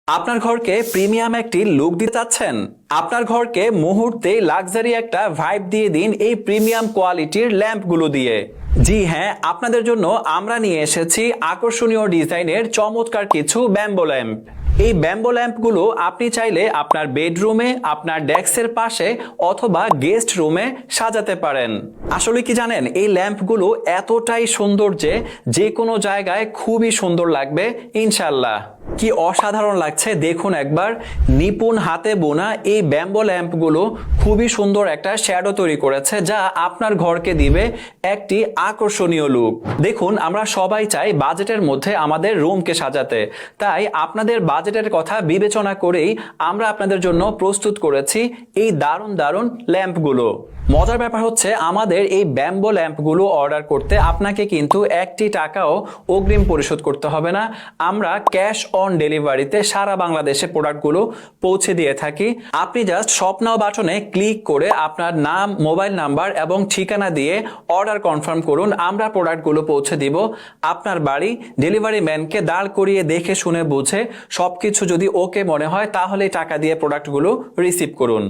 আপনার ঘরকে প্রিমিয়াম একটি লুক দিতে চাচ্ছেন? আপনার ঘরকে মুহূর্তে লাক্সারি একটা ভাইব দিয়ে দিন এই প্রিমিয়াম কোয়ালিটির ল্যাম্পগুলো দিয়ে। জি হ্যাঁ, আপনাদের জন্য আমরা নিয়ে এসেছি আকর্ষণীয় ডিজাইনের চমৎকার কিছু ব্যাম্বো ল্যাম্প। এই ব্যাম্বো ল্যাম্পগুলো আপনি চাইলে আপনার বেডরুমে, আপনার ডেস্কের পাশে অথবা গেস্ট রুমে সাজাতে পারেন। আসলে কি জানেন, এই ল্যাম্পগুলো এতটাই সুন্দর যে কোনো জায়গায় খুবই সুন্দর লাগবে ইনশাল্লাহ। কি অসাধারণ লাগছে দেখুন একবার। নিপুণ হাতে বোনা এই ব্যাম্বো ল্যাম্পগুলো খুবই সুন্দর একটা শ্যাডো তৈরি করেছে, যা আপনার ঘরকে দিবে একটি আকর্ষণীয় লুক। দেখুন, আমরা সবাই চাই বাজেটের মধ্যে আমাদের রুমকে সাজাতে, তাই আপনাদের বাজেটের কথা বিবেচনা করেই আমরা আপনাদের জন্য প্রস্তুত করেছি এই দারুণ দারুণ ল্যাম্পগুলো। মজার ব্যাপার হচ্ছে, আমাদের এই ব্যাম্বো ল্যাম্পগুলো অর্ডার করতে আপনাকে কিন্তু একটি টাকাও অগ্রিম পরিশোধ করতে হবে না। আমরা ক্যাশ অন ডেলিভারিতে সারা বাংলাদেশে প্রোডাক্টগুলো পৌঁছে দিয়ে থাকি। আপনি জাস্ট শপ নাও বাটনে ক্লিক করে আপনার নাম, মোবাইল নাম্বার এবং ঠিকানা দিয়ে অর্ডার কনফার্ম করুন। আমরা প্রোডাক্টগুলো পৌঁছে দিব আপনার বাড়ি। ডেলিভারি ম্যানকে দাঁড় করিয়ে দেখে শুনে বুঝে সবকিছু যদি ওকে মনে হয় তাহলে টাকা দিয়ে প্রোডাক্টগুলো রিসিভ করুন।